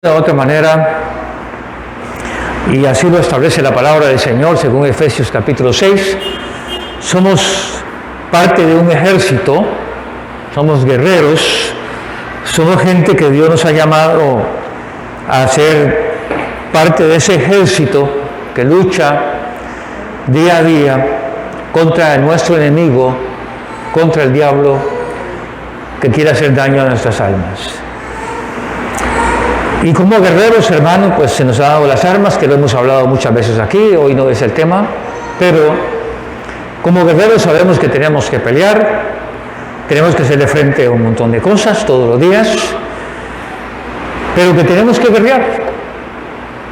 De otra manera, y así lo establece la palabra del Señor según Efesios capítulo 6, somos parte de un ejército, somos guerreros, somos gente que Dios nos ha llamado a ser parte de ese ejército que lucha día a día contra nuestro enemigo, contra el diablo que quiere hacer daño a nuestras almas. Y como guerreros, hermanos, pues se nos han dado las armas, que lo hemos hablado muchas veces aquí, hoy no es el tema, pero como guerreros sabemos que tenemos que pelear, tenemos que hacerle frente a un montón de cosas todos los días, pero que tenemos que guerrear,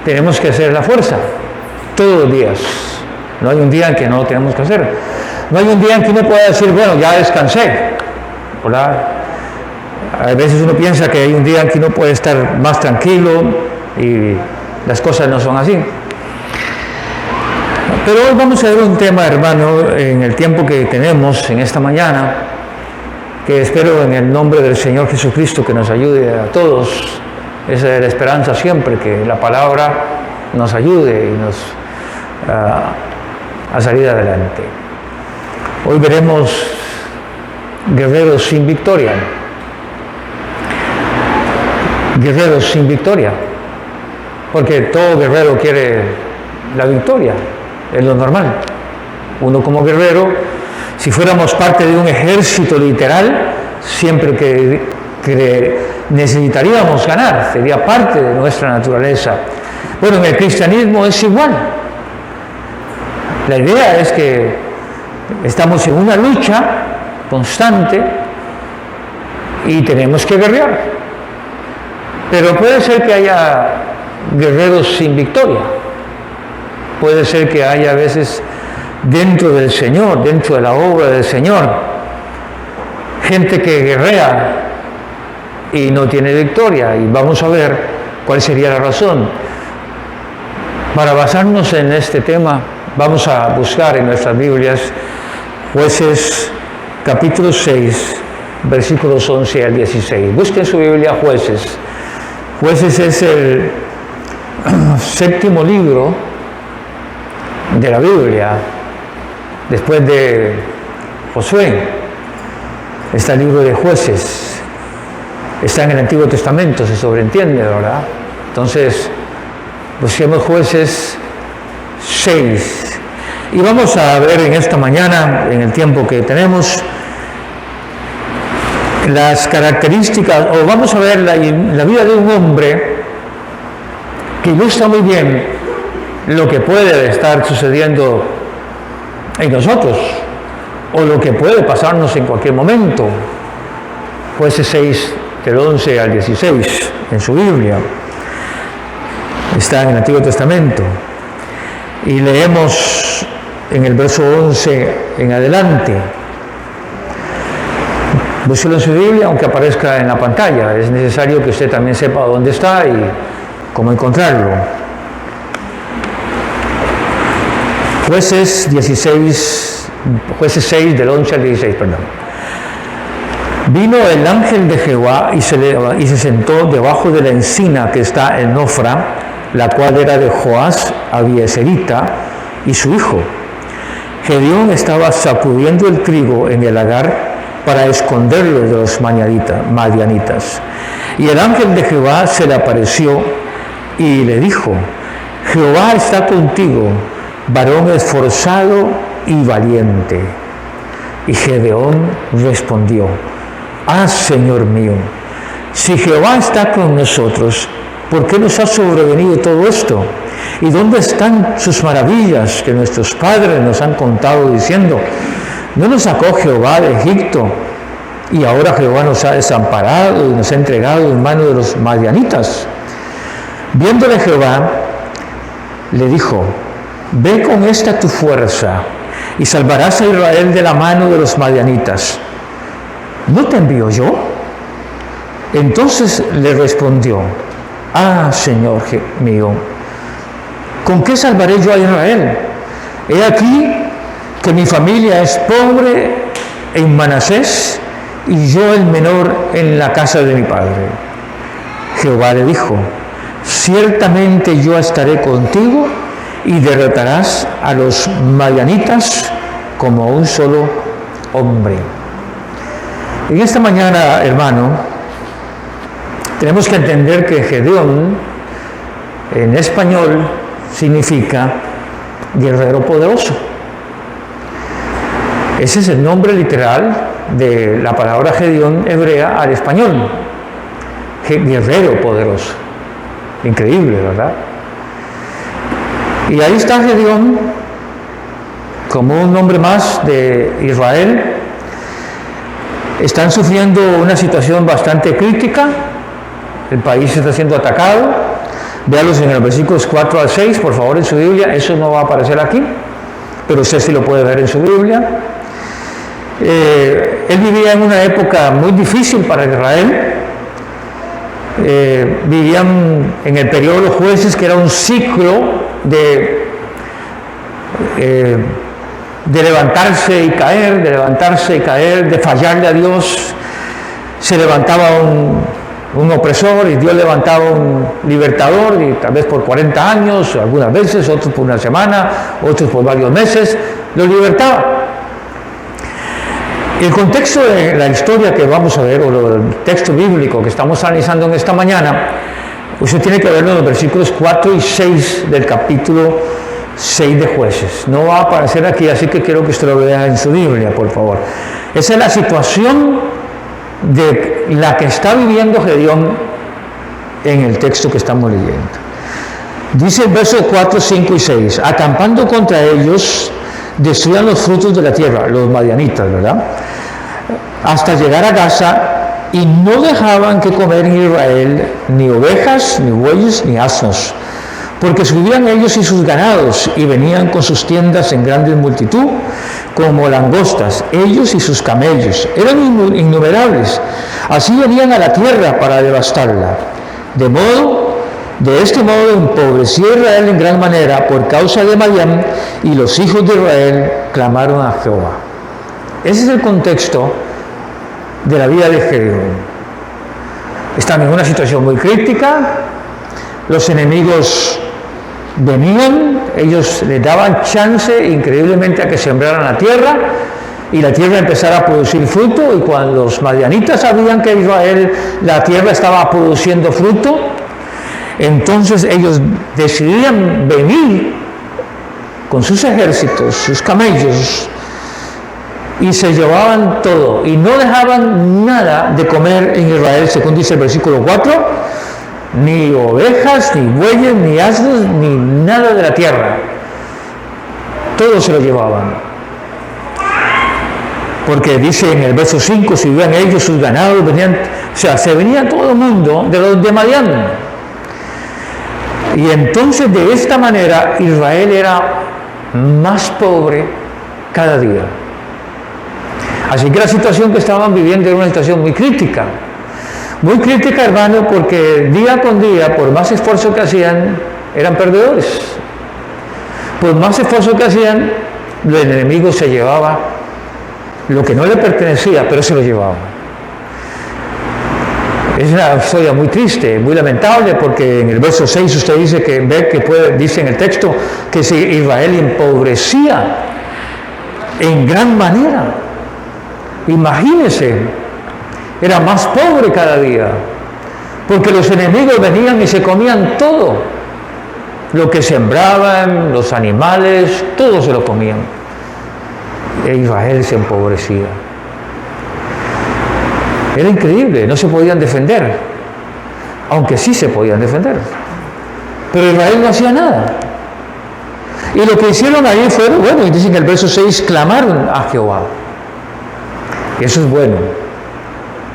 tenemos que hacer la fuerza todos los días. No hay un día en que no lo tenemos que hacer. No hay un día en que uno pueda decir, bueno, ya descansé, ¿verdad? A veces uno piensa que hay un día en que uno puede estar más tranquilo y las cosas no son así. Pero hoy vamos a ver un tema, hermano, en el tiempo que tenemos en esta mañana, que espero en el nombre del Señor Jesucristo que nos ayude a todos. Esa es la esperanza siempre, que la palabra nos ayude y nos a salir adelante. Hoy veremos guerreros sin victoria. Guerreros sin victoria, porque todo guerrero quiere la victoria, es lo normal. Uno como guerrero, si fuéramos parte de un ejército literal, siempre que necesitaríamos ganar, sería parte de nuestra naturaleza. Bueno, en el cristianismo es igual. La idea es que estamos en una lucha constante y tenemos que guerrear. Pero puede ser que haya guerreros sin victoria. Puede ser que haya a veces dentro del Señor, dentro de la obra del Señor, gente que guerrea y no tiene victoria. Y vamos a ver cuál sería la razón. Para basarnos en este tema, vamos a buscar en nuestras Biblias Jueces capítulo 6, versículos 11 al 16. Busquen su Biblia Jueces. Jueces es el séptimo libro de la Biblia, después de Josué. Está el libro de Jueces, está en el Antiguo Testamento, se sobreentiende, ¿verdad? Entonces, busquemos Jueces 6. Y vamos a ver en esta mañana, en el tiempo que tenemos, las características, o vamos a ver la vida de un hombre que ilustra muy bien lo que puede estar sucediendo en nosotros, o lo que puede pasarnos en cualquier momento. Jueces 6, del 11 al 16, en su Biblia. Está en el Antiguo Testamento. Y leemos en el verso 11 en adelante. Búsquelo en su Biblia, aunque aparezca en la pantalla. Es necesario que usted también sepa dónde está y cómo encontrarlo. Jueces 6, del 11 al 16, perdón. Vino el ángel de Jehová y se sentó debajo de la encina que está en Ofra, la cual era de Joás Abieserita y su hijo. Gedeón estaba sacudiendo el trigo en el lagar para esconderlo de los madianitas. Y el ángel de Jehová se le apareció y le dijo: Jehová está contigo, varón esforzado y valiente. Y Gedeón respondió: Señor mío, si Jehová está con nosotros, ¿por qué nos ha sobrevenido todo esto? ¿Y dónde están sus maravillas que nuestros padres nos han contado diciendo: ¿no nos sacó Jehová de Egipto? Y ahora Jehová nos ha desamparado y nos ha entregado en manos de los madianitas. Viéndole Jehová, le dijo: Ve con esta tu fuerza y salvarás a Israel de la mano de los madianitas. ¿No te envío yo? Entonces le respondió: Señor mío, ¿con qué salvaré yo a Israel? He aquí que mi familia es pobre en Manasés y yo el menor en la casa de mi padre. Jehová le dijo: ciertamente yo estaré contigo y derrotarás a los madianitas como un solo hombre. En esta mañana, hermano, tenemos que entender que Gedeón, en español, significa guerrero poderoso. Ese es el nombre literal de la palabra Gedeón hebrea al español. Guerrero poderoso. Increíble, ¿verdad? Y ahí está Gedeón, como un hombre más de Israel. Están sufriendo una situación bastante crítica. El país está siendo atacado. Véalos en los versículos 4 al 6, por favor, en su Biblia. Eso no va a aparecer aquí, pero usted sí lo puede ver en su Biblia. Él vivía en una época muy difícil para Israel. Vivían en el periodo de los jueces, que era un ciclo de levantarse y caer, de fallarle a Dios. Se levantaba un opresor y Dios levantaba un libertador, y tal vez por 40 años, algunas veces, otros por una semana, otros por varios meses, los libertaba. El contexto de la historia que vamos a ver, o el texto bíblico que estamos analizando en esta mañana, usted tiene que verlo en los versículos 4 y 6 del capítulo 6 de Jueces. No va a aparecer aquí, así que quiero que usted lo vea en su Biblia, por favor. Esa es la situación de la que está viviendo Gedeón en el texto que estamos leyendo. Dice el verso 4, 5 y 6: acampando contra ellos, destruían los frutos de la tierra, los madianitas, ¿verdad?, hasta llegar a Gaza, y no dejaban que comer en Israel ni ovejas, ni bueyes, ni asnos, porque subían ellos y sus ganados, y venían con sus tiendas en grande multitud, como langostas, ellos y sus camellos, eran innumerables. Así venían a la tierra para devastarla. De este modo empobreció Israel en gran manera por causa de Madián, y los hijos de Israel clamaron a Jehová. Ese es el contexto de la vida de Gedeón. Están en una situación muy crítica. Los enemigos venían, ellos les daban chance increíblemente a que sembraran la tierra y la tierra empezara a producir fruto, y cuando los madianitas sabían que Israel, la tierra estaba produciendo fruto, entonces ellos decidían venir con sus ejércitos, sus camellos, y se llevaban todo, y no dejaban nada de comer en Israel, según dice el versículo 4, ni ovejas, ni bueyes, ni asnos, ni nada de la tierra. Todo se lo llevaban. Porque dice en el verso 5, si vivían ellos, sus ganados, venían, o sea, se venía todo el mundo de los de Madián. Y entonces de esta manera Israel era más pobre cada día. Así que la situación que estaban viviendo era una situación muy crítica. Muy crítica, hermano, porque día con día, por más esfuerzo que hacían, eran perdedores. Por más esfuerzo que hacían, el enemigo se llevaba lo que no le pertenecía, pero se lo llevaba. Es una historia muy triste, muy lamentable, porque en el verso 6 usted dice que dice en el texto que si Israel empobrecía en gran manera. Imagínese, era más pobre cada día, porque los enemigos venían y se comían todo, lo que sembraban, los animales, todo se lo comían. E Israel se empobrecía. Era increíble, no se podían defender, aunque sí se podían defender. Pero Israel no hacía nada. Y lo que hicieron ahí fue, bueno, y dicen en el verso 6, clamaron a Jehová. Y eso es bueno.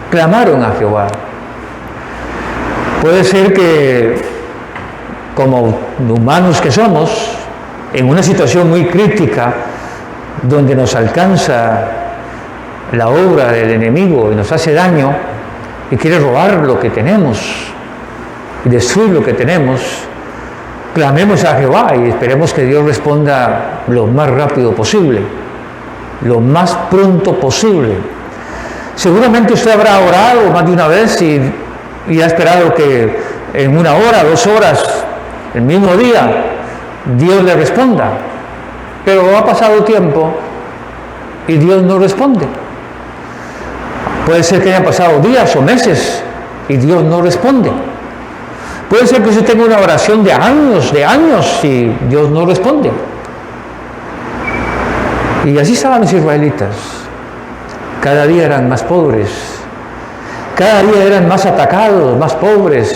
Clamaron a Jehová. Puede ser que, como humanos que somos, en una situación muy crítica, donde nos alcanza la obra del enemigo y nos hace daño y quiere robar lo que tenemos y destruir lo que tenemos, clamemos a Jehová y esperemos que Dios responda lo más rápido posible, lo más pronto posible. Seguramente usted habrá orado más de una vez y ha esperado que en 1 hora, 2 horas, el mismo día, Dios le responda. Pero ha pasado tiempo y Dios no responde. Puede ser que hayan pasado días o meses y Dios no responde. Puede ser que usted tenga una oración de años y Dios no responde. Y así estaban los israelitas. Cada día eran más pobres. Cada día eran más atacados, más pobres.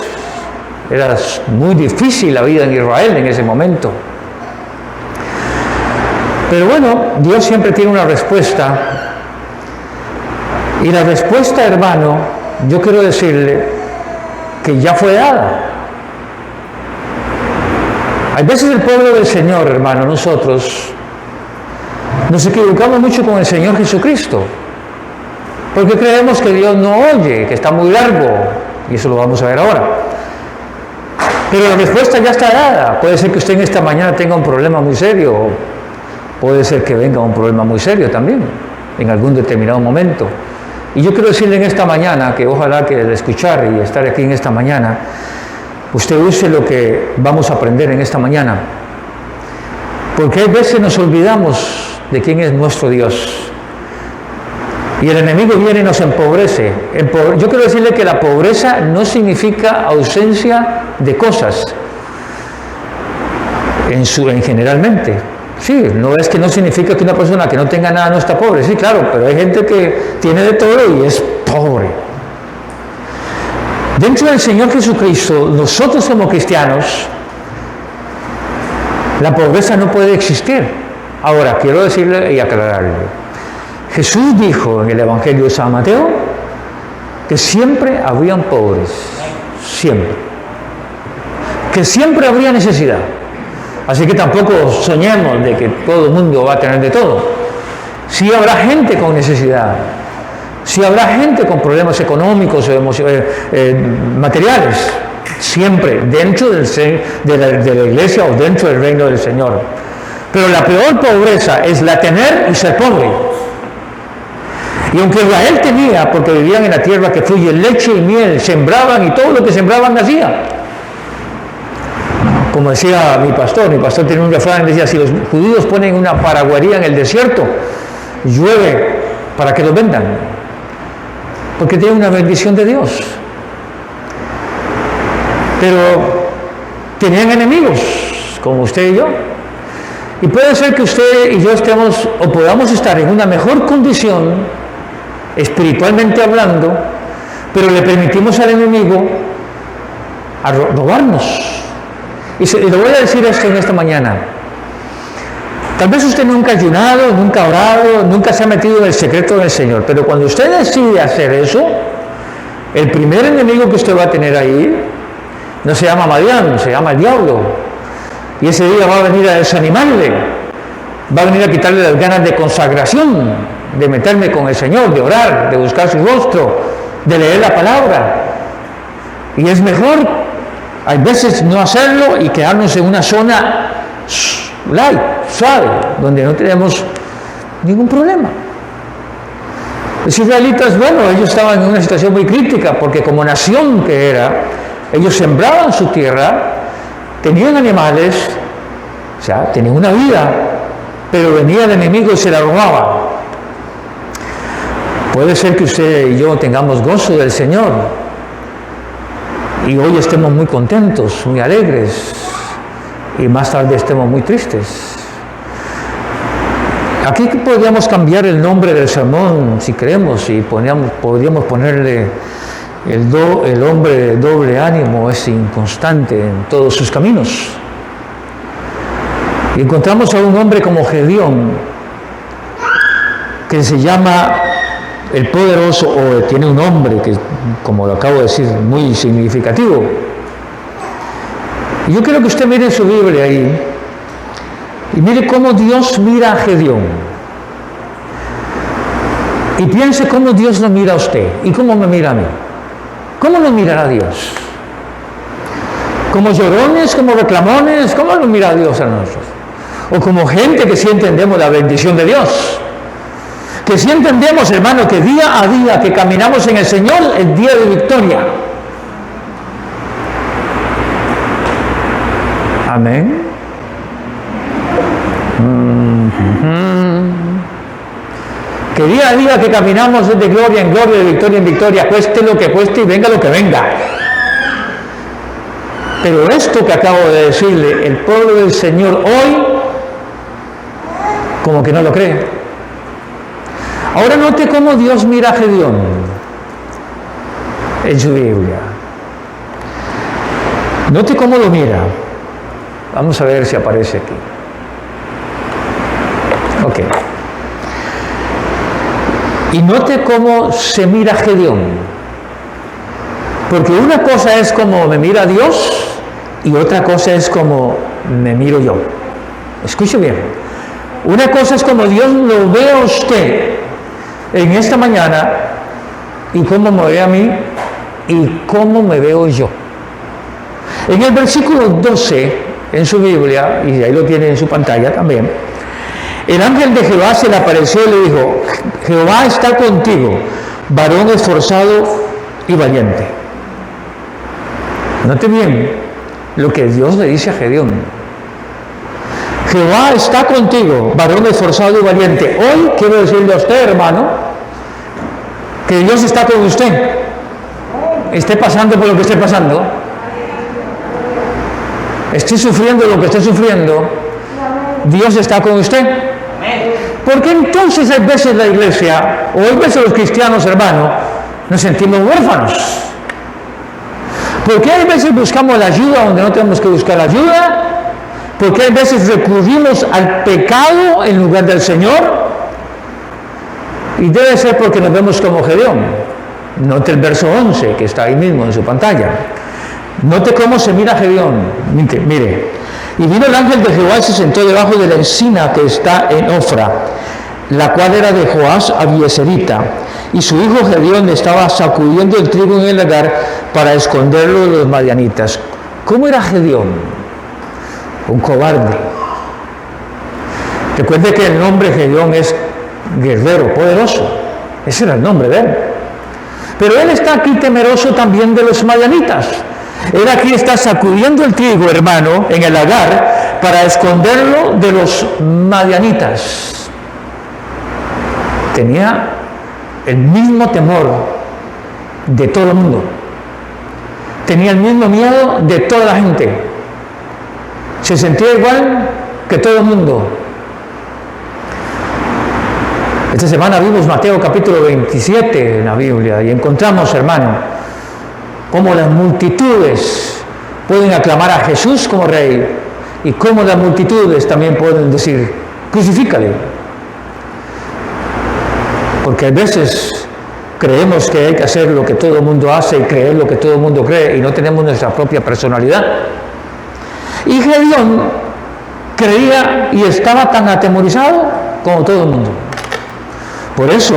Era muy difícil la vida en Israel en ese momento. Pero bueno, Dios siempre tiene una respuesta. Y la respuesta, hermano, yo quiero decirle que ya fue dada. Hay veces el pueblo del Señor, hermano, nosotros nos equivocamos mucho con el Señor Jesucristo, porque creemos que Dios no oye, que está muy largo, y eso lo vamos a ver ahora. Pero la respuesta ya está dada. Puede ser que usted en esta mañana tenga un problema muy serio, o puede ser que venga un problema muy serio también, en algún determinado momento. Y yo quiero decirle en esta mañana, que ojalá que al escuchar y estar aquí en esta mañana, usted use lo que vamos a aprender en esta mañana. Porque a veces nos olvidamos de quién es nuestro Dios. Y el enemigo viene y nos empobrece. Yo quiero decirle que la pobreza no significa ausencia de cosas, generalmente. Sí, no es que no significa que una persona que no tenga nada no está pobre. Sí, claro, pero hay gente que tiene de todo y es pobre. Dentro del Señor Jesucristo, nosotros como cristianos, la pobreza no puede existir. Ahora, quiero decirle y aclararle. Jesús dijo en el Evangelio de San Mateo que siempre habrían pobres, siempre. Que siempre habría necesidad. Así que tampoco soñemos de que todo el mundo va a tener de todo. Sí habrá gente con necesidad. Sí habrá gente con problemas económicos o materiales, siempre dentro de la iglesia o dentro del reino del Señor. Pero la peor pobreza es la tener y ser pobre. Y aunque Israel tenía, porque vivían en la tierra que fluye leche y miel, sembraban y todo lo que sembraban nacía. Como decía mi pastor tenía un refrán que decía, si los judíos ponen una paragüería en el desierto, llueve para que los vendan. Porque tiene una bendición de Dios. Pero tenían enemigos, como usted y yo. Y puede ser que usted y yo estemos, o podamos estar en una mejor condición, espiritualmente hablando, pero le permitimos al enemigo a robarnos. Y le voy a decir esto en esta mañana. Tal vez usted nunca ha ayunado, nunca ha orado, nunca se ha metido en el secreto del Señor, pero cuando usted decide hacer eso, el primer enemigo que usted va a tener ahí no se llama Madián, se llama el diablo. Y ese día va a venir a desanimarle, va a venir a quitarle las ganas de consagración, de meterme con el Señor, de orar, de buscar su rostro, de leer la palabra. Y es mejor, hay veces, no hacerlo y quedarnos en una zona light, suave, donde no tenemos ningún problema. Los israelitas, bueno, ellos estaban en una situación muy crítica, porque como nación que era, ellos sembraban su tierra, tenían animales, o sea, tenían una vida, pero venía el enemigo y se la robaba. Puede ser que usted y yo tengamos gozo del Señor, y hoy estemos muy contentos, muy alegres, y más tarde estemos muy tristes. Aquí podríamos cambiar el nombre del sermón, si queremos, y podríamos ponerle el hombre de doble ánimo es inconstante en todos sus caminos. Y encontramos a un hombre como Gedeón, que se llama el poderoso, o tiene un nombre que, como lo acabo de decir, muy significativo. Y yo quiero que usted mire su Biblia ahí, y mire cómo Dios mira a Gedeón. Y piense cómo Dios lo mira a usted, y cómo me mira a mí. ¿Cómo nos mirará Dios? ¿Como llorones, como reclamones? ¿Cómo nos mira Dios a nosotros? O como gente que sí entendemos la bendición de Dios. Que sí entendemos, hermano, que día a día que caminamos en el Señor es día de victoria. Amén. Que día a día que caminamos es de gloria en gloria, de victoria en victoria, cueste lo que cueste y venga lo que venga. Pero esto que acabo de decirle, el pueblo del Señor hoy, como que no lo cree. Ahora note cómo Dios mira a Gedeón en su Biblia. Note cómo lo mira. Vamos a ver si aparece aquí. Ok. Y note cómo se mira a Gedeón. Porque una cosa es como me mira Dios y otra cosa es como me miro yo. Escuche bien. Una cosa es como Dios lo ve a usted en esta mañana y cómo me ve a mí y cómo me veo yo. En el versículo 12 en su Biblia, y ahí lo tiene en su pantalla también, el ángel de Jehová se le apareció y le dijo: Jehová está contigo, varón esforzado y valiente. Note bien lo que Dios le dice a Gedeón. Jehová está contigo, varón esforzado y valiente. Hoy quiero decirle a usted, hermano, que Dios está con usted. Esté pasando por lo que esté pasando, esté sufriendo lo que esté sufriendo, Dios está con usted. Porque entonces hay veces la iglesia, o hay veces los cristianos, hermano, nos sentimos huérfanos. Porque hay veces buscamos la ayuda donde no tenemos que buscar ayuda. Porque hay veces recurrimos al pecado en lugar del Señor. Y debe ser porque nos vemos como Gedeón. Note el verso 11 que está ahí mismo en su pantalla. Note cómo se mira Gedeón. Mire. Y vino el ángel de Jehová y se sentó debajo de la encina que está en Ofra, la cual era de Joás Abieserita. Y su hijo Gedeón estaba sacudiendo el trigo en el lagar para esconderlo de los madianitas. ¿Cómo era Gedeón? Un cobarde. Recuerde que el nombre Gedeón es guerrero, poderoso. Ese era el nombre de él. Pero él está aquí temeroso también de los madianitas. Él aquí está sacudiendo el trigo, hermano, en el lagar para esconderlo de los madianitas. Tenía el mismo temor de todo el mundo. Tenía el mismo miedo de toda la gente. Se sentía igual que todo el mundo. Esta semana vimos Mateo capítulo 27 en la Biblia y encontramos, hermano, cómo las multitudes pueden aclamar a Jesús como rey y cómo las multitudes también pueden decir: crucifícale. Porque a veces creemos que hay que hacer lo que todo el mundo hace y creer lo que todo el mundo cree y no tenemos nuestra propia personalidad. Y Gedeón creía y estaba tan atemorizado como todo el mundo. Por eso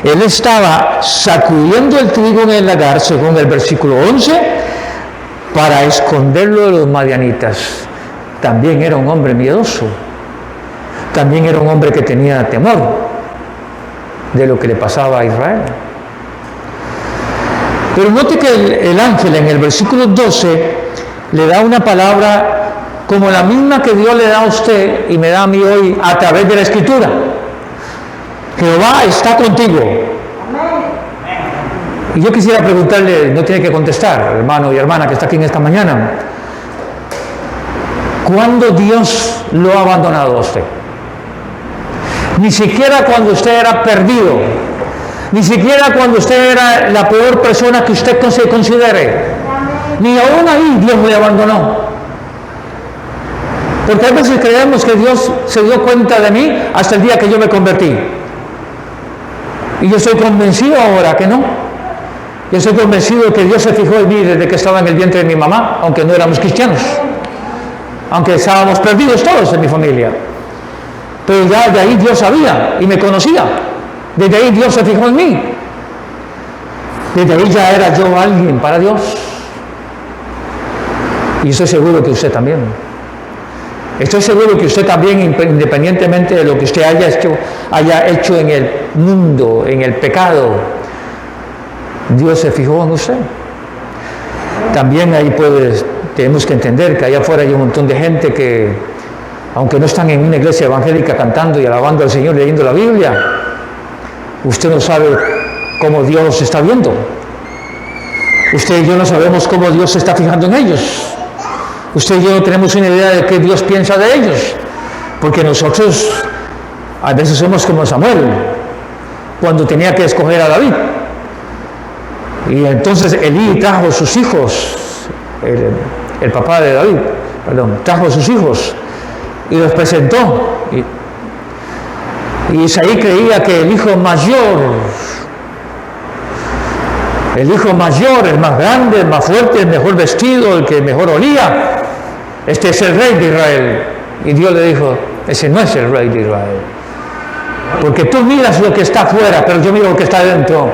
él estaba sacudiendo el trigo en el lagar, según el versículo 11, para esconderlo de los madianitas. También era un hombre miedoso. También era un hombre que tenía temor de lo que le pasaba a Israel. Pero note que el ángel en el versículo 12 le da una palabra como la misma que Dios le da a usted y me da a mí hoy a través de la Escritura. Jehová está contigo. Y yo quisiera preguntarle, no tiene que contestar, hermano y hermana que está aquí en esta mañana, ¿cuándo Dios lo ha abandonado a usted? Ni siquiera cuando usted era perdido, ni siquiera cuando usted era la peor persona que usted se considere, ni aún ahí Dios le abandonó. Porque a veces creemos que Dios se dio cuenta de mí hasta el día que yo me convertí. Y yo estoy convencido ahora que no. Yo estoy convencido de que Dios se fijó en mí desde que estaba en el vientre de mi mamá, aunque no éramos cristianos. Aunque estábamos perdidos todos en mi familia. Pero ya de ahí Dios sabía y me conocía. Desde ahí Dios se fijó en mí. Desde ahí ya era yo alguien para Dios. Y estoy seguro que usted también. Estoy seguro que usted también, independientemente de lo que usted haya hecho en el mundo, en el pecado, Dios se fijó en usted. También ahí puede tenemos que entender que allá afuera hay un montón de gente que, aunque no están en una iglesia evangélica cantando y alabando al Señor, leyendo la Biblia, usted no sabe cómo Dios está viendo. Usted y yo no sabemos cómo Dios se está fijando en ellos. Usted y yo no tenemos una idea de qué Dios piensa de ellos, porque nosotros a veces somos como Samuel, cuando tenía que escoger a David. Y entonces Elí trajo a sus hijos, el papá de David, trajo a sus hijos y los presentó. Y Isaí creía que el hijo mayor, el más grande, el más fuerte, el mejor vestido, el que mejor olía, este es el rey de Israel. Y Dios le dijo, ese no es el rey de Israel. Porque tú miras lo que está afuera, pero yo miro lo que está dentro.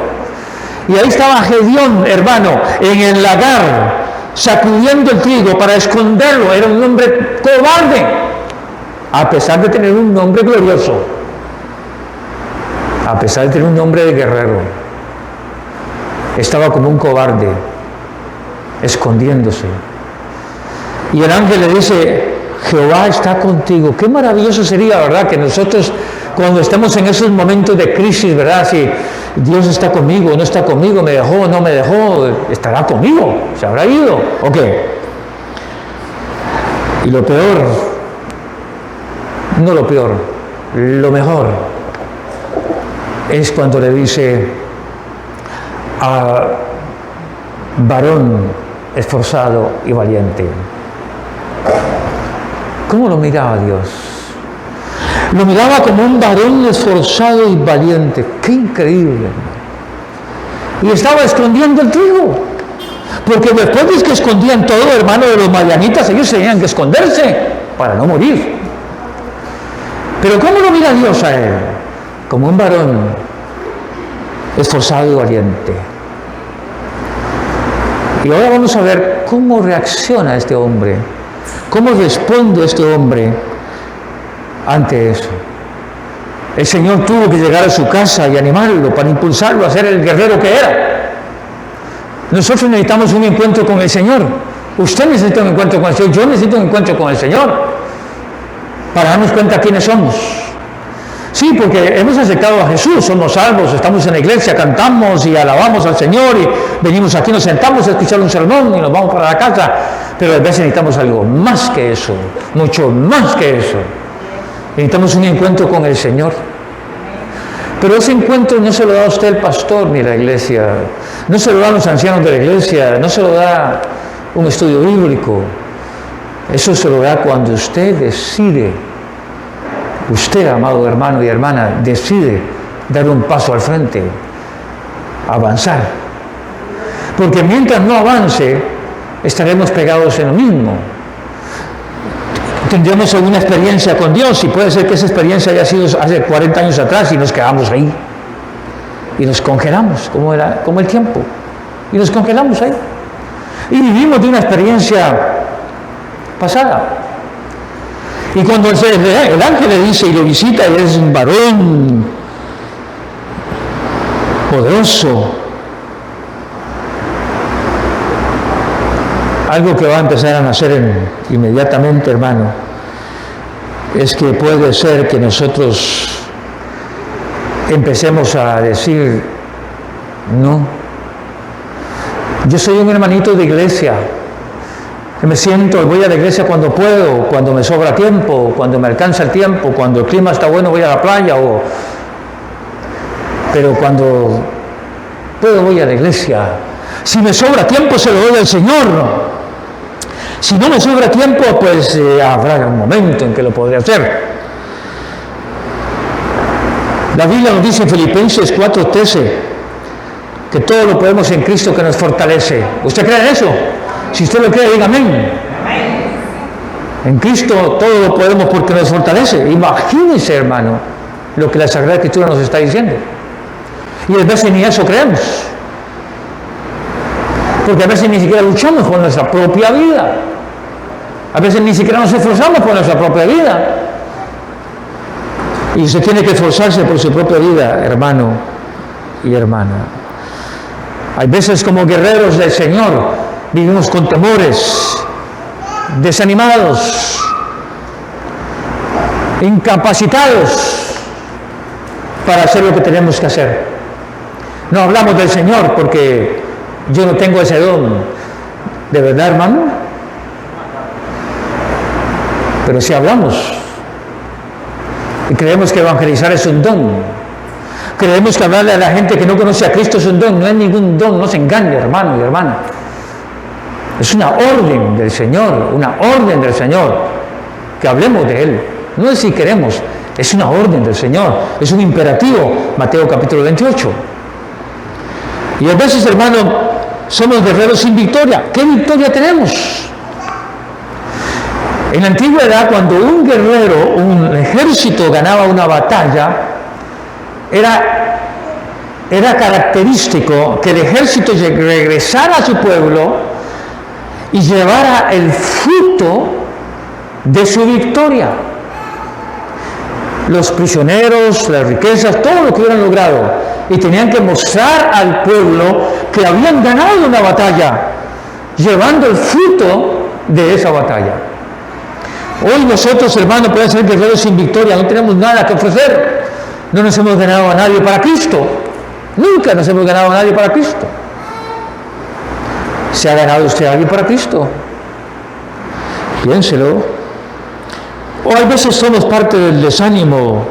Y ahí estaba Gedeón, hermano, en el lagar, sacudiendo el trigo para esconderlo. Era un hombre cobarde, a pesar de tener un nombre glorioso, a pesar de tener un nombre de guerrero. Estaba como un cobarde, escondiéndose. Y el ángel le dice, Jehová está contigo. Qué maravilloso sería, ¿verdad?, que nosotros, cuando estamos en esos momentos de crisis, ¿verdad?, si Dios está conmigo, no está conmigo, me dejó, no me dejó, estará conmigo, se habrá ido, ¿o qué? Y lo peor, no lo peor, lo mejor, es cuando le dice a varón esforzado y valiente. ¿Cómo lo miraba Dios? Lo miraba como un varón esforzado y valiente. ¡Qué increíble! Y estaba escondiendo el trigo. Porque después de que escondían todo, hermano, de los madianitas, ellos tenían que esconderse para no morir. Pero ¿cómo lo mira Dios a él? Como un varón esforzado y valiente. Y ahora vamos a ver cómo reacciona este hombre. ¿Cómo responde este hombre ante eso? El Señor tuvo que llegar a su casa y animarlo para impulsarlo a ser el guerrero que era. Nosotros necesitamos un encuentro con el Señor. Usted necesita un encuentro con el Señor. Yo necesito un encuentro con el Señor para darnos cuenta quiénes somos. Sí, porque hemos aceptado a Jesús, somos salvos, estamos en la iglesia, cantamos y alabamos al Señor y venimos aquí, nos sentamos a escuchar un sermón y nos vamos para la casa, pero a veces necesitamos algo más que eso, mucho más que eso. Necesitamos un encuentro con el Señor. Pero ese encuentro no se lo da a usted el pastor ni la iglesia, no se lo dan los ancianos de la iglesia, no se lo da un estudio bíblico. Eso se lo da cuando usted decide. Usted, amado hermano y hermana, decide dar un paso al frente, avanzar. Porque mientras no avance, estaremos pegados en lo mismo. Tendremos alguna experiencia con Dios y puede ser que esa experiencia haya sido hace 40 años atrás y nos quedamos ahí. Y nos congelamos, como el tiempo. Y nos congelamos ahí. Y vivimos de una experiencia pasada. Y cuando el ángel le dice y lo visita, y es un varón poderoso, algo que va a empezar a nacer inmediatamente, hermano, es que puede ser que nosotros empecemos a decir, no, yo soy un hermanito de iglesia, que me siento, voy a la iglesia cuando puedo, cuando me sobra tiempo, cuando me alcanza el tiempo, cuando el clima está bueno voy a la playa, pero cuando puedo voy a la iglesia. Si me sobra tiempo se lo doy al Señor. Si no me sobra tiempo, pues habrá un momento en que lo podré hacer. La Biblia nos dice en Filipenses 4:13 que todo lo podemos en Cristo que nos fortalece. ¿Usted cree en eso? Si usted lo cree, diga amén. En Cristo todo lo podemos porque nos fortalece. Imagínese, hermano, lo que la Sagrada Escritura nos está diciendo. Y a veces ni eso creemos. Porque a veces ni siquiera luchamos por nuestra propia vida. A veces ni siquiera nos esforzamos por nuestra propia vida. Y usted tiene que esforzarse por su propia vida, hermano y hermana. Hay veces como guerreros del Señor vivimos con temores, desanimados, incapacitados para hacer lo que tenemos que hacer. No hablamos del Señor porque yo no tengo ese don. ¿De verdad, hermano? Pero sí hablamos. Y creemos que evangelizar es un don. Creemos que hablarle a la gente que no conoce a Cristo es un don. No es ningún don, no se engañe, hermano y hermana. Es una orden del Señor, una orden del Señor, que hablemos de Él. No es si queremos, es una orden del Señor, es un imperativo. Mateo capítulo 28. Y a veces, hermano, somos guerreros sin victoria. ¿Qué victoria tenemos? En la antigüedad, cuando un guerrero, un ejército ganaba una batalla, era característico que el ejército regresara a su pueblo y llevara el fruto de su victoria. Los prisioneros, las riquezas, todo lo que hubieran logrado. Y tenían que mostrar al pueblo que habían ganado una batalla, llevando el fruto de esa batalla. Hoy nosotros, hermanos, podemos ser guerreros sin victoria, no tenemos nada que ofrecer. No nos hemos ganado a nadie para Cristo. Nunca nos hemos ganado a nadie para Cristo. ¿Se ha ganado usted a alguien para Cristo? Piénselo. O a veces somos parte del desánimo,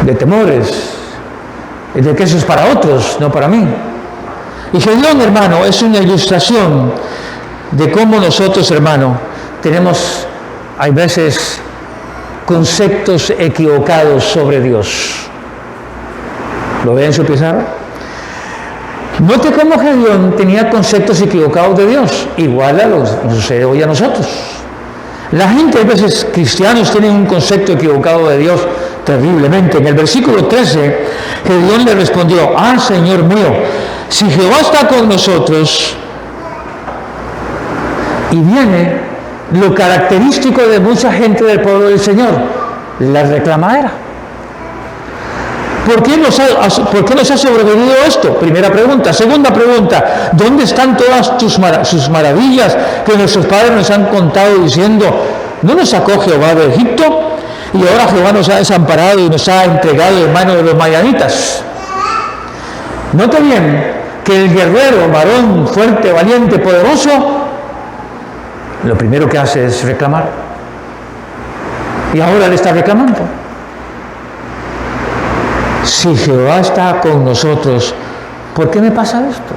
de temores, de que eso es para otros, no para mí. Y Gedeón, hermano, es una ilustración de cómo nosotros, hermano, tenemos, hay veces, conceptos equivocados sobre Dios. ¿Lo ve en su pizarra? Note cómo Gedeón tenía conceptos equivocados de Dios, igual a nos sucede hoy a nosotros. La gente, a veces, cristianos, tienen un concepto equivocado de Dios terriblemente. En el versículo 13, Gedeón le respondió: ah, Señor mío, si Jehová está con nosotros, y viene lo característico de mucha gente del pueblo del Señor, la reclamadera. ¿Por qué nos ha sobrevenido esto? Primera pregunta. Segunda pregunta, ¿dónde están todas sus maravillas que nuestros padres nos han contado diciendo, no nos sacó Jehová de Egipto y ahora Jehová nos ha desamparado y nos ha entregado en manos de los madianitas? Note bien que el guerrero, varón fuerte, valiente, poderoso, lo primero que hace es reclamar. Y ahora le está reclamando. Si Jehová está con nosotros, ¿por qué me pasa esto?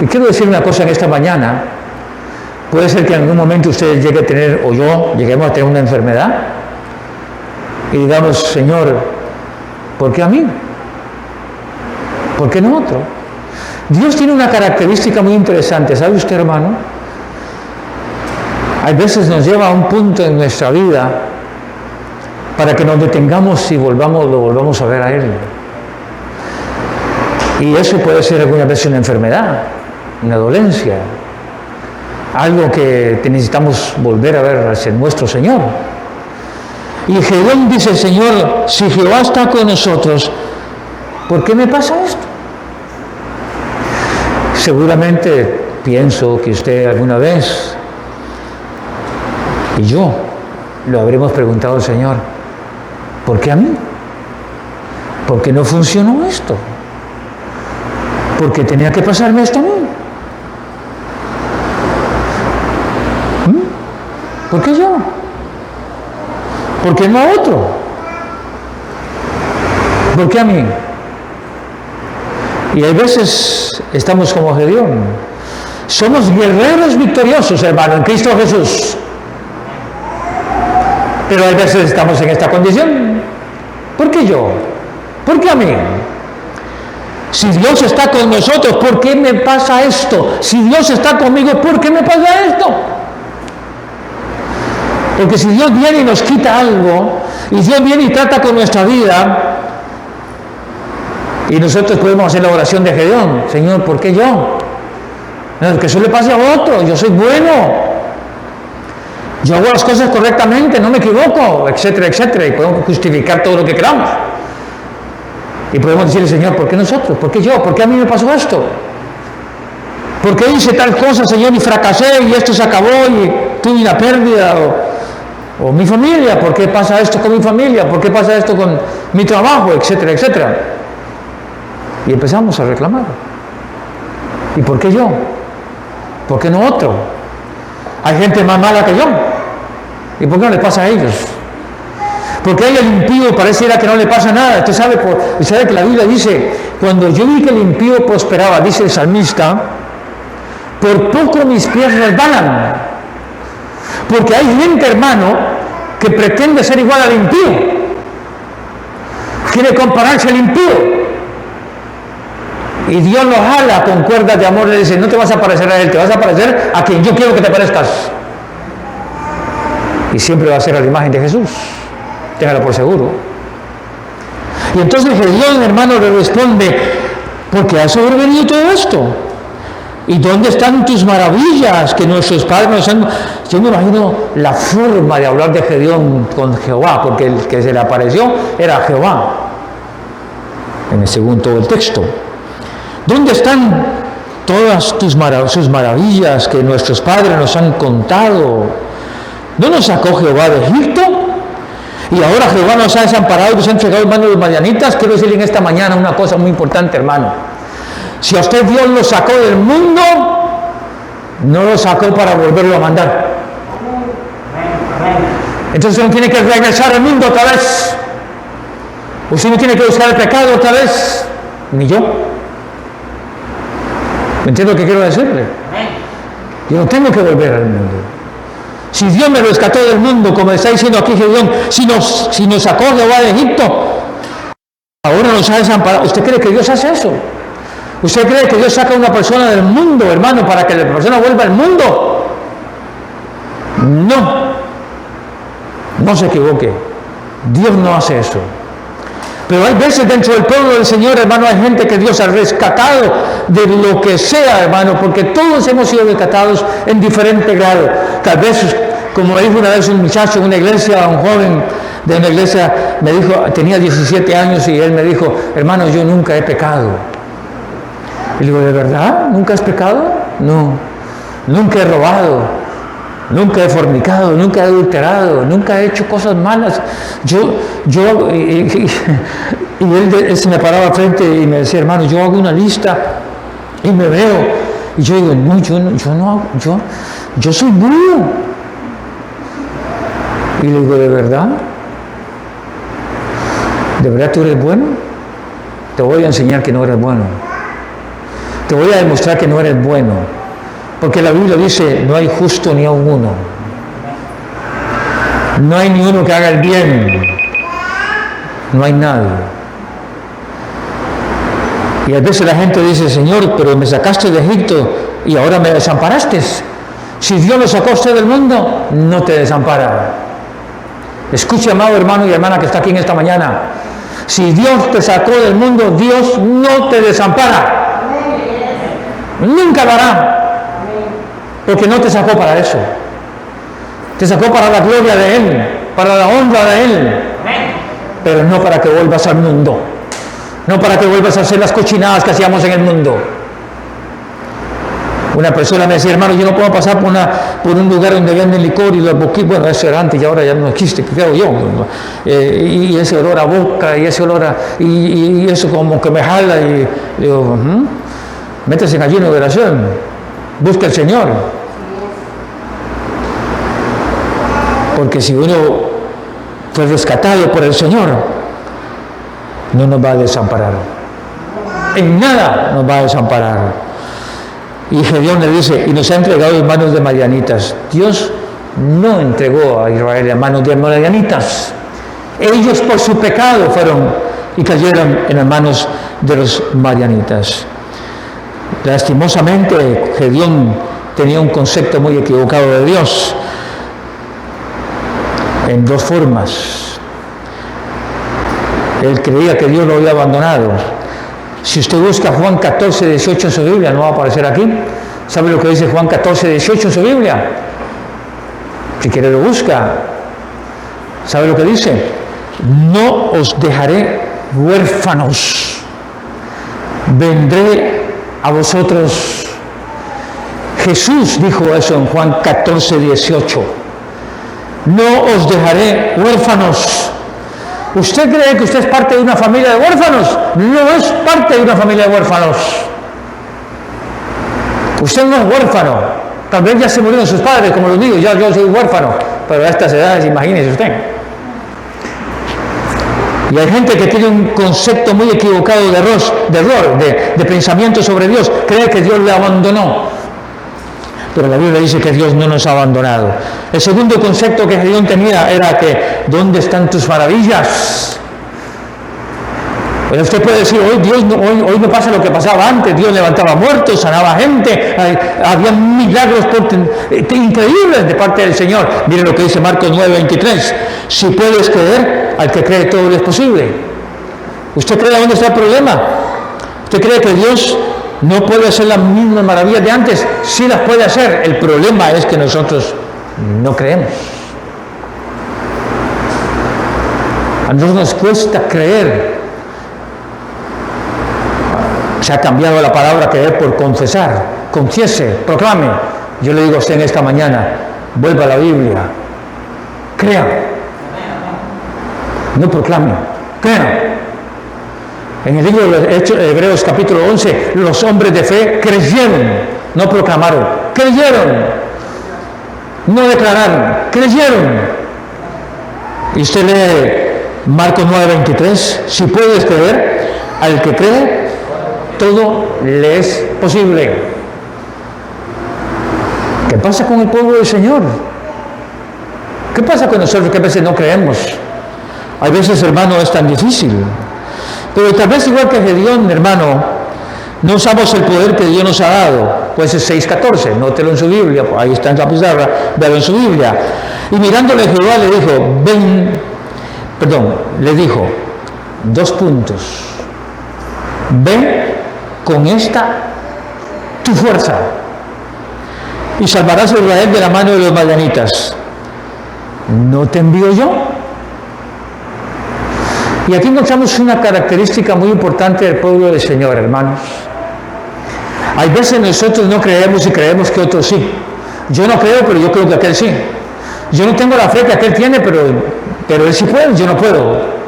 Y quiero decir una cosa en esta mañana. Puede ser que en algún momento usted llegue a tener, o yo, lleguemos a tener una enfermedad y digamos, Señor, ¿por qué a mí? ¿Por qué no otro? Dios tiene una característica muy interesante, ¿sabe usted, hermano? Hay veces nos lleva a un punto en nuestra vida para que nos detengamos y lo volvamos a ver a Él. Y eso puede ser alguna vez una enfermedad, una dolencia, algo que necesitamos volver a ver hacia nuestro Señor. Y Gedeón dice, Señor, si Jehová está con nosotros, ¿por qué me pasa esto? Seguramente pienso que usted alguna vez, y yo, lo habremos preguntado al Señor, ¿por qué a mí? ¿Por qué no funcionó esto? ¿Por qué tenía que pasarme esto a mí? ¿Por qué yo? ¿Por qué no a otro? ¿Por qué a mí? Y hay veces estamos como Gedeón. Somos guerreros victoriosos, hermano, en Cristo Jesús. Pero hay veces estamos en esta condición. ¿Por qué yo? ¿Por qué a mí? Si Dios está con nosotros, ¿por qué me pasa esto? Si Dios está conmigo, ¿por qué me pasa esto? Porque si Dios viene y nos quita algo, y Dios viene y trata con nuestra vida, y nosotros podemos hacer la oración de Gedeón, Señor, ¿por qué yo? No, que eso le pase a otro, yo soy bueno. Yo hago las cosas correctamente, no me equivoco, etcétera, etcétera, y podemos justificar todo lo que queramos. Y podemos decirle, Señor, ¿por qué nosotros? ¿Por qué yo? ¿Por qué a mí me pasó esto? ¿Por qué hice tal cosa, Señor, y fracasé, y esto se acabó, y tuve una pérdida? O mi familia, ¿por qué pasa esto con mi familia? ¿Por qué pasa esto con mi trabajo? Etcétera, etcétera. Y empezamos a reclamar. ¿Y por qué yo? ¿Por qué no otro? Hay gente más mala que yo. ¿Y por qué no le pasa a ellos? Porque hay el impío pareciera que no le pasa nada. Usted sabe que la Biblia dice, cuando yo vi que el impío prosperaba, dice el salmista, por poco mis pies resbalan. Porque hay gente, hermano, que pretende ser igual al impío. Quiere compararse al impío. Y Dios lo jala con cuerdas de amor, le dice, no te vas a parecer a él, te vas a parecer a quien yo quiero que te parezcas. Y siempre va a ser a la imagen de Jesús. Téngalo por seguro. Y entonces Gedeón, hermano, le responde, porque ha sobrevenido todo esto. ¿Y dónde están tus maravillas que nuestros padres nos han...? Yo me imagino la forma de hablar de Gedeón con Jehová, porque el que se le apareció era Jehová. En el segundo del texto. ¿Dónde están todas sus maravillas que nuestros padres nos han contado? ¿No nos sacó Jehová de Egipto? Y ahora Jehová nos ha desamparado y nos ha entregado en manos de los madianitas. Quiero decirle en esta mañana una cosa muy importante, hermano. Si a usted Dios lo sacó del mundo, no lo sacó para volverlo a mandar. Entonces uno tiene que regresar al mundo otra vez. Usted no tiene que buscar el pecado otra vez. Ni yo. ¿Me entiende lo que quiero decirle? Yo no tengo que volver al mundo. Si Dios me rescató del mundo, como está diciendo aquí Gedeón, si nos sacó Jehová de Egipto, ahora nos ha desamparado. ¿Usted cree que Dios hace eso? ¿Usted cree que Dios saca a una persona del mundo, hermano, para que la persona vuelva al mundo? No. No se equivoque. Dios no hace eso. Pero hay veces dentro del pueblo del Señor, hermano, hay gente que Dios ha rescatado de lo que sea, hermano, porque todos hemos sido rescatados en diferente grado. Tal vez, como me dijo una vez un muchacho en una iglesia, un joven de una iglesia, me dijo, tenía 17 años y él me dijo, hermano, yo nunca he pecado. Y le digo, ¿de verdad? ¿Nunca has pecado? No. Nunca he robado. Nunca he fornicado, nunca he adulterado, nunca he hecho cosas malas. Y él se me paraba frente y me decía, hermano, yo hago una lista y me veo. Y yo digo, no, yo soy bueno. Y le digo, ¿de verdad? ¿De verdad tú eres bueno? Te voy a enseñar que no eres bueno. Te voy a demostrar que no eres bueno. Porque la Biblia dice, no hay justo ni aun uno. No hay ni uno que haga el bien. No hay nadie. Y a veces la gente dice, Señor, pero me sacaste de Egipto y ahora me desamparaste. Si Dios lo sacó a usted del mundo, no te desampara. Escuche, amado hermano y hermana que está aquí en esta mañana. Si Dios te sacó del mundo, Dios no te desampara. Nunca lo hará. Porque no te sacó para eso. Te sacó para la gloria de Él, para la honra de Él. Pero no para que vuelvas al mundo. No para que vuelvas a hacer las cochinadas que hacíamos en el mundo. Una persona me decía, hermano, yo no puedo pasar por un lugar donde venden licor y los boquitos, bueno, eso era antes y ahora ya no existe, creo yo. Y ese olor a boca y ese olor y eso como que me jala y digo, métese en ayuno de oración, busca al Señor. Porque si uno fue rescatado por el Señor, no nos va a desamparar. En nada nos va a desamparar. Y Gedeón le dice, y nos ha entregado en manos de madianitas. Dios no entregó a Israel en manos de madianitas. Ellos por su pecado fueron y cayeron en las manos de los madianitas. Lastimosamente, Gedeón tenía un concepto muy equivocado de Dios. En dos formas. Él creía que Dios lo había abandonado. Si usted busca Juan 14, 18 en su Biblia, no va a aparecer aquí. ¿Sabe lo que dice Juan 14, 18 en su Biblia? Si quiere lo busca. ¿Sabe lo que dice? No os dejaré huérfanos. Vendré a vosotros. Jesús dijo eso en Juan 14, 18. No os dejaré huérfanos. ¿Usted cree que usted es parte de una familia de huérfanos? No es parte de una familia de huérfanos. Usted no es huérfano. Tal vez ya se murieron sus padres, como lo digo, yo soy huérfano. Pero a estas edades, imagínese usted. Y hay gente que tiene un concepto muy equivocado de error, de pensamiento sobre Dios. Cree que Dios le abandonó. Pero la Biblia dice que Dios no nos ha abandonado. El segundo concepto que Gedeón tenía era que, ¿dónde están tus maravillas? Pero usted puede decir, hoy no pasa lo que pasaba antes. Dios levantaba muertos, sanaba gente, había milagros increíbles de parte del Señor. Miren lo que dice Marcos 9:23. Si puedes creer, al que cree todo es posible. ¿Usted cree dónde está el problema? ¿Usted cree que Dios no puede hacer las mismas maravillas de antes? Sí las puede hacer. El problema es que nosotros no creemos. A nosotros nos cuesta creer. Se ha cambiado la palabra creer por confesar. Confiese, proclame. Yo le digo a usted en esta mañana, vuelva a la Biblia. Crea. No proclame. Crea. En el libro de Hebreos capítulo 11, los hombres de fe creyeron, no proclamaron, creyeron, no declararon, creyeron. Y usted lee Marcos 9:23, si puedes creer, al que cree, todo le es posible. ¿Qué pasa con el pueblo del Señor? ¿Qué pasa con nosotros que a veces no creemos? Hay veces, hermano, es tan difícil. Pero tal vez igual que Gedeón, hermano, no usamos el poder que Dios nos ha dado. Pues es 6:14, nótelo en su Biblia, ahí está en la pizarra, véalo en su Biblia. Y mirándole Jehová le dijo, 2 puntos. Ven con esta tu fuerza y salvarás a Israel de la mano de los madianitas. ¿No te envío yo? Y aquí encontramos una característica muy importante del pueblo del Señor, hermanos. Hay veces nosotros no creemos y creemos que otros sí. Yo no creo, pero yo creo que aquel sí. Yo no tengo la fe que aquel tiene, pero él sí puede, yo no puedo.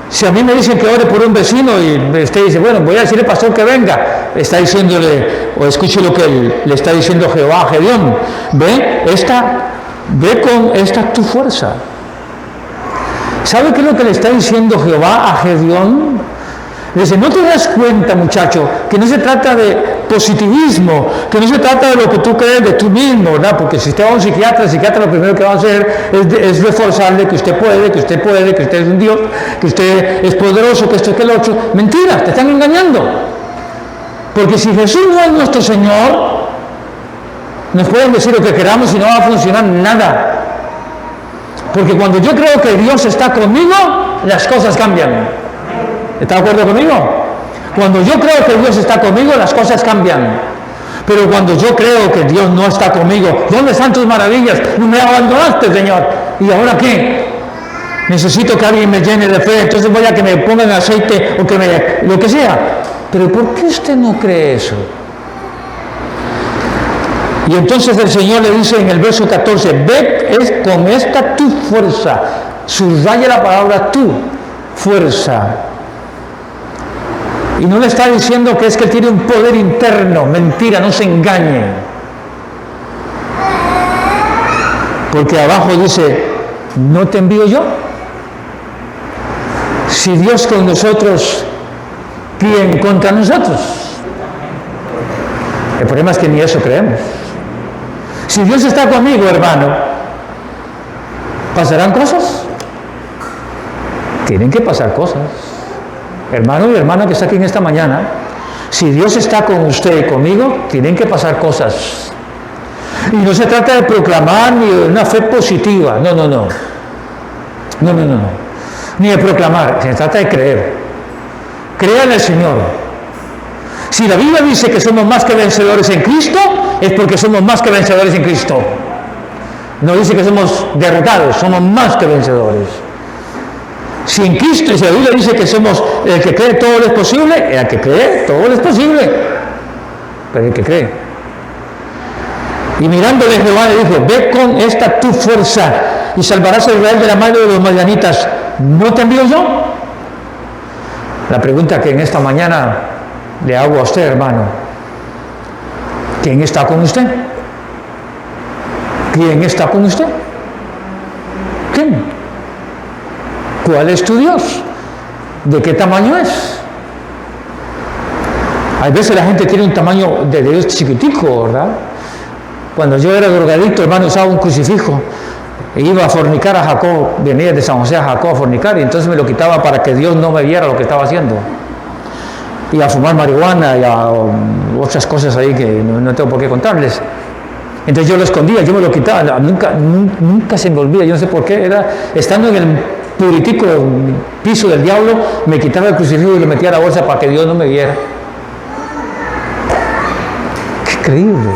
Si a mí me dicen que ore por un vecino y usted dice, bueno, voy a decirle al pastor que venga, está diciéndole, o escuche lo que le está diciendo Jehová a Gedeón, ve con esta tu fuerza. ¿Sabe qué es lo que le está diciendo Jehová a Gedeón? Le dice, ¿no te das cuenta, muchacho, que no se trata de positivismo, que no se trata de lo que tú crees de tú mismo, ¿verdad? Porque si usted va a un psiquiatra, el psiquiatra lo primero que va a hacer es reforzarle que usted puede, que usted es un Dios, que usted es poderoso, que esto y que lo otro. Mentiras, te están engañando. Porque si Jesús no es nuestro Señor, nos pueden decir lo que queramos y no va a funcionar nada. Porque cuando yo creo que Dios está conmigo, las cosas cambian. ¿Está de acuerdo conmigo? Cuando yo creo que Dios está conmigo, las cosas cambian. Pero cuando yo creo que Dios no está conmigo, ¿dónde están tus maravillas? No me abandonaste, Señor. ¿Y ahora qué? Necesito que alguien me llene de fe, entonces voy a que me pongan aceite o lo que sea. Pero ¿por qué usted no cree eso? Y entonces el Señor le dice en el verso 14, ve con esta tu fuerza, subraya la palabra tu fuerza. Y no le está diciendo que es que él tiene un poder interno, mentira, no se engañe. Porque abajo dice, ¿no te envío yo? Si Dios con nosotros, ¿quién contra nosotros? El problema es que ni eso creemos. Si Dios está conmigo, hermano, ¿pasarán cosas? Tienen que pasar cosas. Hermano y hermana que está aquí en esta mañana, si Dios está con usted y conmigo, tienen que pasar cosas. Y no se trata de proclamar ni de una fe positiva, no. Ni de proclamar, se trata de creer. Crea en el Señor. Si la Biblia dice que somos más que vencedores en Cristo, es porque somos más que vencedores en Cristo. No dice que somos derrotados, somos más que vencedores. Si en Cristo, y si la Biblia dice que somos el que cree todo lo es posible, el que cree todo lo es posible. Pero el que cree. Y mirándole Jehová le dijo, ve con esta tu fuerza y salvarás a Israel de la mano de los madianitas. ¿No te envío yo? La pregunta que en esta mañana le hago a usted, hermano, ¿quién está con usted? ¿Quién está con usted? ¿Quién? ¿Cuál es tu Dios? ¿De qué tamaño es? A veces la gente tiene un tamaño de Dios chiquitico, ¿verdad? Cuando yo era drogadicto, hermano, usaba un crucifijo e iba a fornicar a Jacob, venía de San José a Jacob a fornicar, y entonces me lo quitaba para que Dios no me viera lo que estaba haciendo. Y a fumar marihuana y a otras cosas ahí que no tengo por qué contarles. Entonces yo lo escondía, yo me lo quitaba, nunca se me olvida, yo no sé por qué, era estando en el puritico piso del diablo, me quitaba el crucifijo y lo metía a la bolsa para que Dios no me viera. ¡Qué increíble!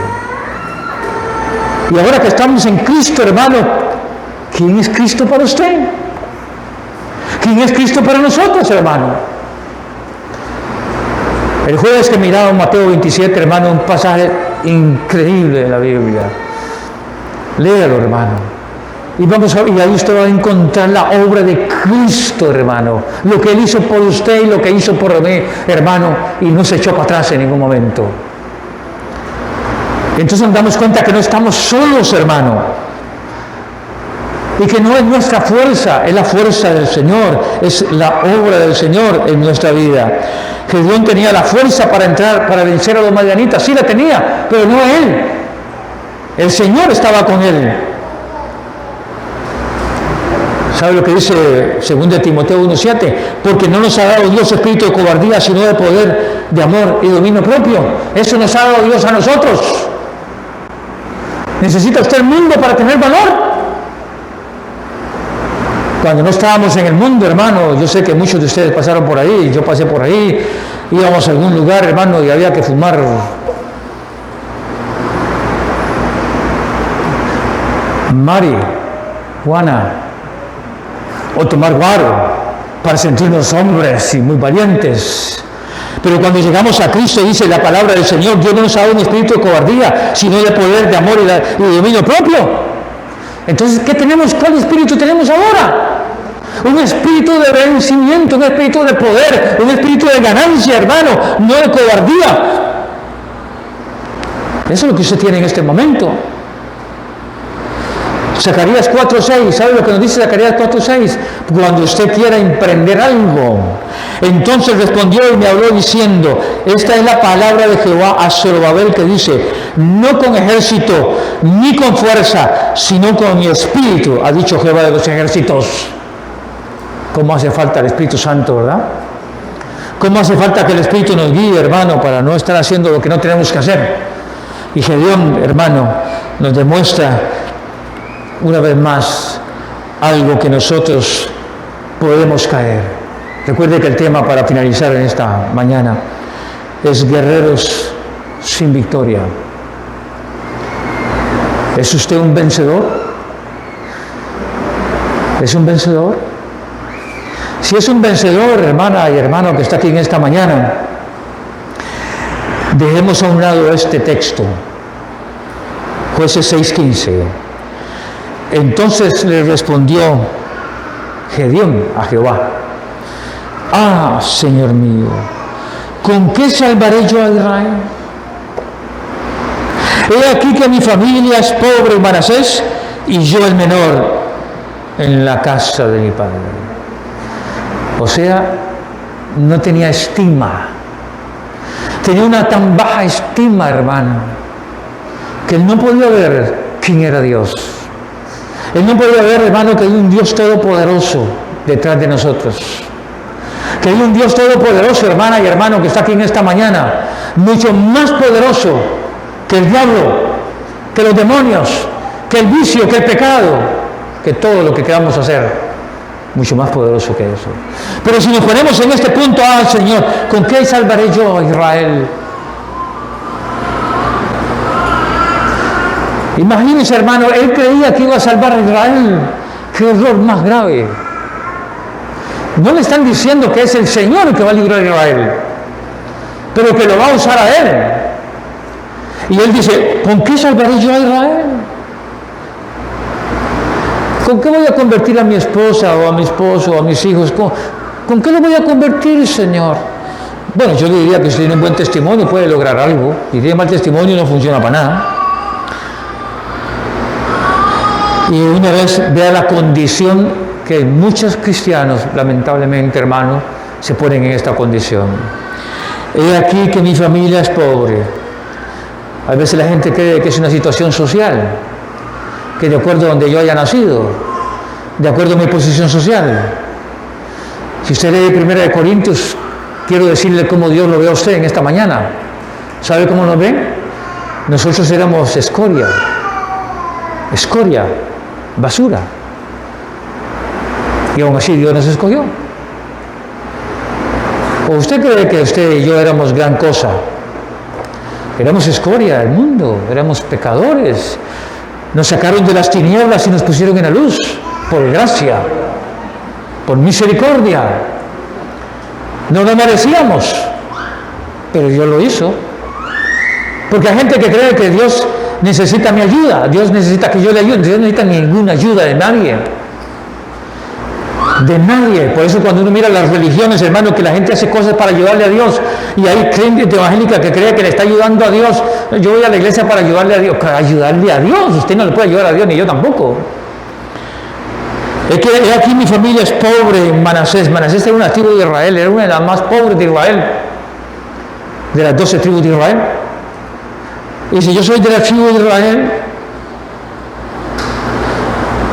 Y ahora que estamos en Cristo, hermano, ¿quién es Cristo para usted? ¿Quién es Cristo para nosotros, hermano? El jueves que miraba Mateo 27, hermano, un pasaje increíble de la Biblia. Léalo, hermano. Y ahí usted va a encontrar la obra de Cristo, hermano. Lo que Él hizo por usted y lo que hizo por mí, hermano. Y no se echó para atrás en ningún momento. Entonces nos damos cuenta que no estamos solos, hermano. Y que no es nuestra fuerza, es la fuerza del Señor. Es la obra del Señor en nuestra vida. Gedeón tenía la fuerza para entrar, para vencer a los madianitas. Sí la tenía, pero no él. El Señor estaba con él. ¿Sabe lo que dice 2 Timoteo 1:7? Porque no nos ha dado Dios espíritu de cobardía, sino de poder, de amor y dominio propio. Eso nos ha dado Dios a nosotros. ¿Necesita usted el mundo para tener valor? Cuando no estábamos en el mundo, hermano, yo sé que muchos de ustedes pasaron por ahí, yo pasé por ahí, íbamos a algún lugar, hermano, y había que fumar marihuana o tomar guaro para sentirnos hombres y muy valientes. Pero cuando llegamos a Cristo, dice la palabra del Señor, Dios no nos ha dado un espíritu de cobardía, sino de poder, de amor y de dominio propio. Entonces, ¿qué tenemos? ¿Cuál espíritu tenemos ahora? Un espíritu de vencimiento, un espíritu de poder, un espíritu de ganancia, hermano, no de cobardía. Eso es lo que usted tiene en este momento. Zacarías 4:6, ¿sabe lo que nos dice Zacarías 4:6? Cuando usted quiera emprender algo. Entonces respondió y me habló diciendo, esta es la palabra de Jehová a Zorobabel que dice, no con ejército ni con fuerza, sino con mi espíritu, ha dicho Jehová de los ejércitos. ¿Cómo hace falta el Espíritu Santo, verdad? ¿Cómo hace falta que el Espíritu nos guíe, hermano, para no estar haciendo lo que no tenemos que hacer? Y Gedeón, hermano, nos demuestra una vez más algo que nosotros podemos caer. Recuerde que el tema para finalizar en esta mañana es guerreros sin victoria. ¿Es usted un vencedor? ¿Es un vencedor? Si es un vencedor, hermana y hermano que está aquí en esta mañana, dejemos a un lado este texto, Jueces 6:15. Entonces le respondió Gedeón a Jehová, ah, Señor mío, ¿con qué salvaré yo a Israel? He aquí que mi familia es pobre en Manasés y yo el menor en la casa de mi padre. O sea, no tenía estima. Tenía una tan baja estima, hermano, que él no podía ver quién era Dios. Él no podía ver, hermano, que hay un Dios todopoderoso detrás de nosotros. Que hay un Dios todopoderoso, hermana y hermano, que está aquí en esta mañana, mucho más poderoso que el diablo, que los demonios, que el vicio, que el pecado, que todo lo que queramos hacer. Mucho más poderoso que eso. Pero si nos ponemos en este punto, ah, Señor, ¿con qué salvaré yo a Israel? Imagínense, hermano, él creía que iba a salvar a Israel. ¡Qué error más grave! No le están diciendo que es el Señor el que va a librar a Israel, pero que lo va a usar a él. Y él dice, ¿con qué salvaré yo a Israel? ¿Con qué voy a convertir a mi esposa o a mi esposo o a mis hijos? ¿Con qué lo voy a convertir, Señor? Bueno, yo le diría que si tiene un buen testimonio puede lograr algo. Si tiene mal testimonio no funciona para nada. Y una vez vea la condición que muchos cristianos, lamentablemente, hermanos, se ponen en esta condición. He aquí que mi familia es pobre. A veces la gente cree que es una situación social, que de acuerdo a donde yo haya nacido, de acuerdo a mi posición social. Si usted lee 1 Corintios, quiero decirle cómo Dios lo ve a usted en esta mañana. ¿Sabe cómo nos ve? Nosotros éramos escoria, basura. Y aún así Dios nos escogió. ¿O usted cree que usted y yo éramos gran cosa? Éramos escoria del mundo, éramos pecadores. Nos sacaron de las tinieblas y nos pusieron en la luz, por gracia, por misericordia. No lo merecíamos, pero Dios lo hizo. Porque hay gente que cree que Dios necesita mi ayuda, Dios necesita que yo le ayude. Dios no necesita ninguna ayuda de nadie. De nadie. Por eso cuando uno mira las religiones, hermano, que la gente hace cosas para ayudarle a Dios, y hay gente evangélica que cree que le está ayudando a Dios. Yo voy a la iglesia para ayudarle a Dios. Ayudarle a Dios, usted no le puede ayudar a Dios, ni yo tampoco. Es que aquí mi familia es pobre en Manasés. Manasés era una tribu de Israel, era una de las más pobres de Israel, de las 12 tribus de Israel. Y si yo soy de la tribu de Israel,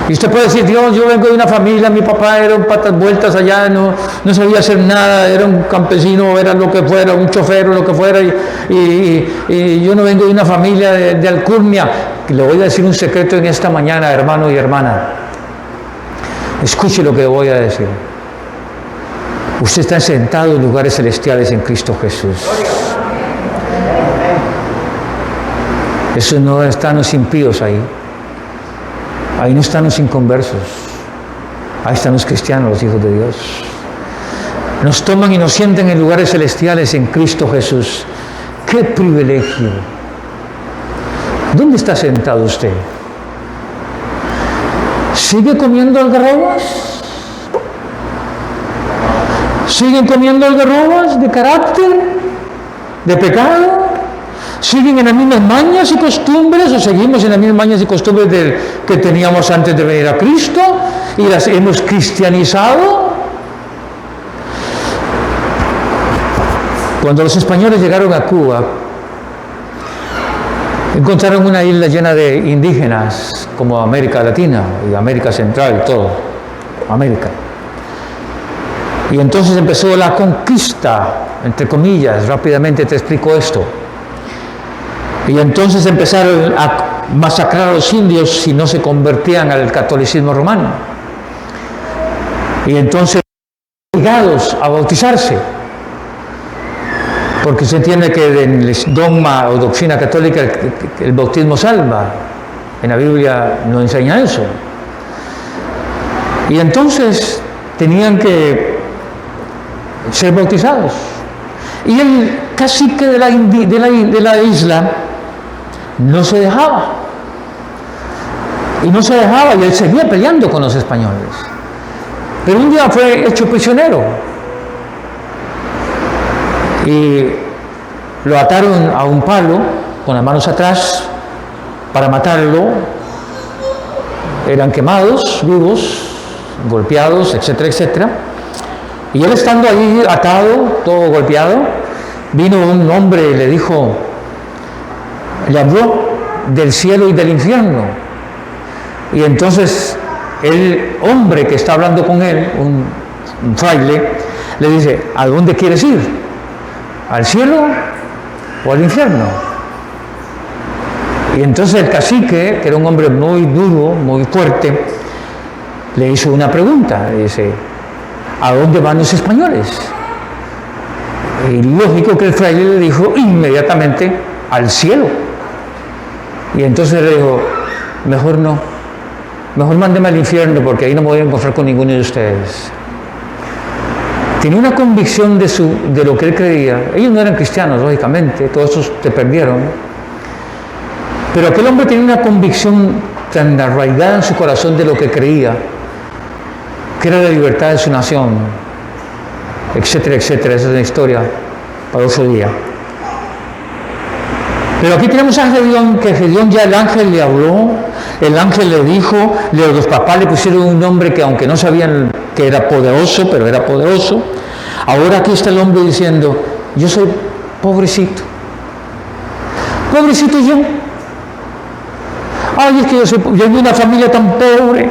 y usted puede decir, Dios, yo vengo de una familia, mi papá era un patas vueltas allá, no sabía hacer nada, era un campesino, era lo que fuera, un chofer o lo que fuera, y yo no vengo de una familia de alcurnia. Le voy a decir un secreto en esta mañana, hermano y hermana. Escuche lo que voy a decir. Usted está sentado en lugares celestiales en Cristo Jesús. Eso no están los impíos ahí. Ahí no están los inconversos. Ahí están los cristianos, los hijos de Dios. Nos toman y nos sienten en lugares celestiales en Cristo Jesús. ¡Qué privilegio! ¿Dónde está sentado usted? ¿Sigue comiendo algarrobas? ¿Siguen comiendo algarrobas de carácter? ¿De pecado? ¿Siguen en las mismas mañas y costumbres o seguimos en las mismas mañas y costumbres que teníamos antes de venir a Cristo y las hemos cristianizado? Cuando los españoles llegaron a Cuba, encontraron una isla llena de indígenas, como América Latina y América Central y todo, América. Y entonces empezó la conquista, entre comillas, rápidamente te explico esto. Y entonces empezaron a masacrar a los indios si no se convertían al catolicismo romano. Y entonces obligados a bautizarse. Porque se entiende que en el dogma o doctrina católica el bautismo salva. En la Biblia no enseña eso. Y entonces tenían que ser bautizados. Y el cacique de la isla no se dejaba. Y no se dejaba, y él seguía peleando con los españoles. Pero un día fue hecho prisionero. Y lo ataron a un palo, con las manos atrás, para matarlo. Eran quemados, vivos, golpeados, etcétera, etcétera. Y él estando ahí atado, todo golpeado, vino un hombre y le dijo, le habló del cielo y del infierno. Y entonces el hombre que está hablando con él, un fraile, le dice, ¿a dónde quieres ir? ¿Al cielo o al infierno? Y entonces el cacique, que era un hombre muy duro, muy fuerte, le hizo una pregunta, le dice, ¿a dónde van los españoles? Y lógico que el fraile le dijo inmediatamente, al cielo. Y entonces le dijo, mejor no, mejor mándeme al infierno porque ahí no me voy a encontrar con ninguno de ustedes. Tenía una convicción de lo que él creía. Ellos no eran cristianos, lógicamente, todos esos se perdieron. Pero aquel hombre tenía una convicción tan arraigada en su corazón de lo que creía, que era la libertad de su nación, etcétera, etcétera. Esa es una historia para otro día. Pero aquí tenemos a Gedeón, que Gedeón ya el ángel le habló, el ángel le dijo, los papás le pusieron un nombre que aunque no sabían que era poderoso, pero era poderoso. Ahora aquí está el hombre diciendo, yo soy pobrecito. Pobrecito yo. Ay, es que yo vengo de una familia tan pobre.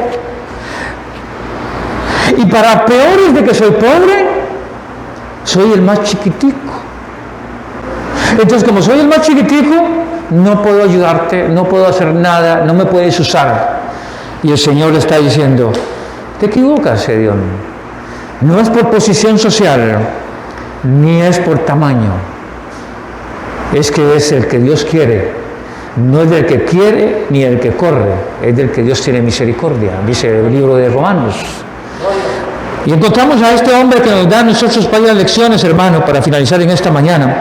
Y para peores de que soy pobre, soy el más chiquitico. Entonces, como soy el más chiquitico, no puedo ayudarte, no puedo hacer nada, no me puedes usar. Y el Señor le está diciendo, te equivocas, Gedeón. No es por posición social, ni es por tamaño. Es que es el que Dios quiere. No es del que quiere ni el que corre, es del que Dios tiene misericordia, dice el libro de Romanos. Y encontramos a este hombre que nos da a nosotros varias lecciones, hermano, para finalizar en esta mañana.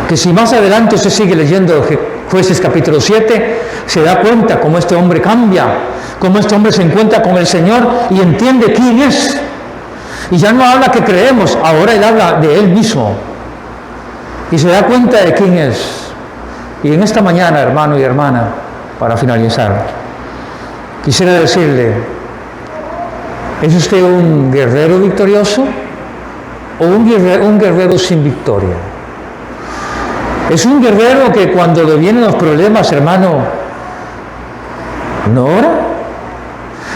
Que si más adelante usted sigue leyendo Jueces capítulo 7, se da cuenta cómo este hombre cambia, cómo este hombre se encuentra con el Señor y entiende quién es. Y ya no habla que creemos, ahora él habla de él mismo. Y se da cuenta de quién es. Y en esta mañana, hermano y hermana, para finalizar, quisiera decirle, ¿es usted un guerrero victorioso o un guerrero sin victoria? Es un guerrero que cuando le vienen los problemas, hermano, no ora,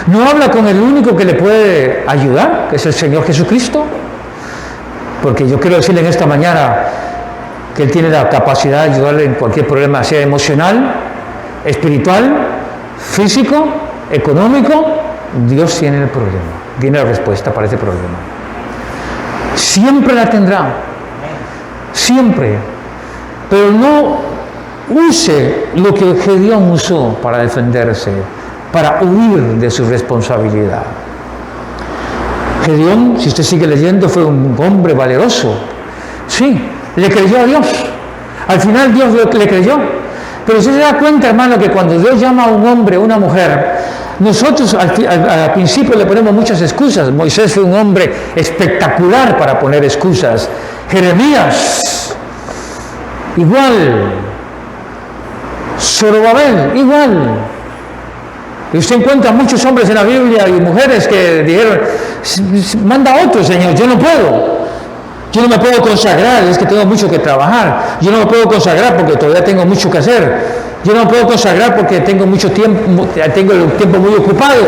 no habla con el único que le puede ayudar, que es el Señor Jesucristo, porque yo quiero decirle en esta mañana que Él tiene la capacidad de ayudarle en cualquier problema, sea emocional, espiritual, físico, económico. Dios tiene el problema, tiene la respuesta para ese problema. Siempre la tendrá, siempre. Pero no use lo que Gedeón usó para defenderse, para huir de su responsabilidad. Gedeón, si usted sigue leyendo, fue un hombre valeroso. Sí, le creyó a Dios. Al final Dios le creyó. Pero usted se da cuenta, hermano, que cuando Dios llama a un hombre o una mujer, nosotros al principio le ponemos muchas excusas. Moisés fue un hombre espectacular para poner excusas. Jeremías, igual. Zorobabel, igual. Y usted encuentra muchos hombres en la Biblia y mujeres que dijeron, manda a otro, Señor, yo no puedo. Yo no me puedo consagrar, es que tengo mucho que trabajar. Yo no me puedo consagrar porque todavía tengo mucho que hacer. Yo no me puedo consagrar porque tengo mucho tiempo, tengo el tiempo muy ocupado.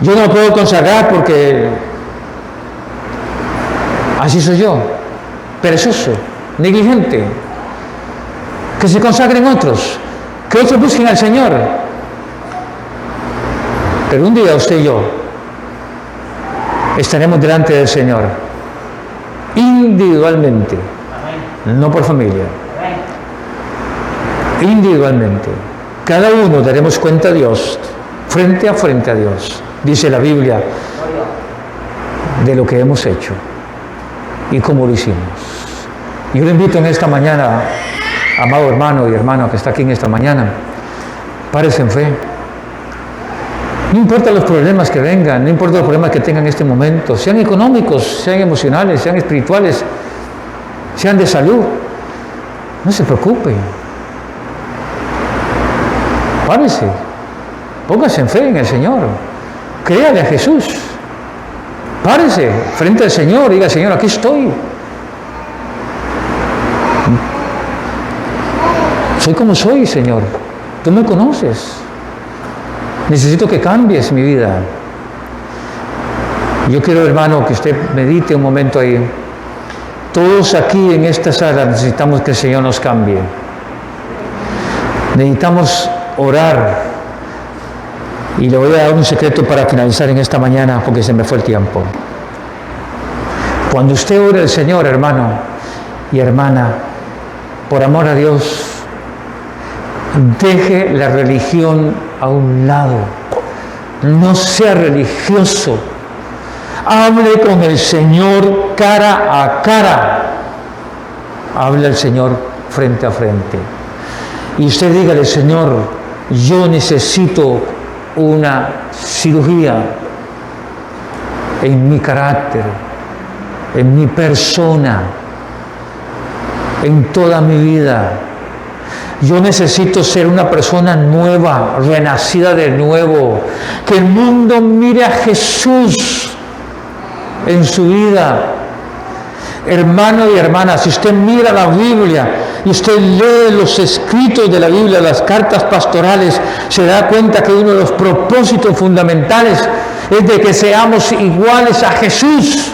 Yo no me puedo consagrar porque así soy yo, perezoso, negligente. Que se consagren otros, que otros busquen al Señor. Pero un día usted y yo estaremos delante del Señor, individualmente, no por familia, individualmente. Cada uno daremos cuenta a Dios, frente a Dios, dice la Biblia, de lo que hemos hecho y cómo lo hicimos. Yo le invito en esta mañana, amado hermano y hermana que está aquí en esta mañana, párese en fe. No importa los problemas que vengan, no importa los problemas que tengan en este momento, sean económicos, sean emocionales, sean espirituales, sean de salud. No se preocupe. Párese. Póngase en fe en el Señor. Créale a Jesús. Párese frente al Señor y diga, Señor, aquí estoy. Soy como soy, Señor. Tú me conoces. Necesito que cambies mi vida. Yo quiero, hermano, que usted medite un momento ahí. Todos aquí en esta sala necesitamos que el Señor nos cambie. Necesitamos orar. Y le voy a dar un secreto para finalizar en esta mañana porque se me fue el tiempo. Cuando usted ore al Señor, hermano y hermana, por amor a Dios, deje la religión a un lado. No sea religioso. Hable con el Señor cara a cara. Hable al Señor frente a frente. y usted dígale, Señor, yo necesito una cirugía en mi carácter, en mi persona, en toda mi vida. Yo necesito ser una persona nueva, renacida de nuevo. Que el mundo mire a Jesús en su vida. Hermano y hermana, si usted mira la Biblia y usted lee los escritos de la Biblia, las cartas pastorales, se da cuenta que uno de los propósitos fundamentales es de que seamos iguales a Jesús.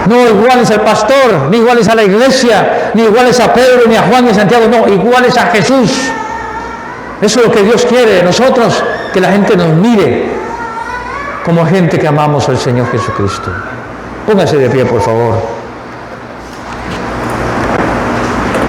No iguales al pastor, ni iguales a la iglesia, ni iguales a Pedro, ni a Juan, ni a Santiago, no, iguales a Jesús. Eso es lo que Dios quiere de nosotros, que la gente nos mire como gente que amamos al Señor Jesucristo. Póngase de pie, por favor.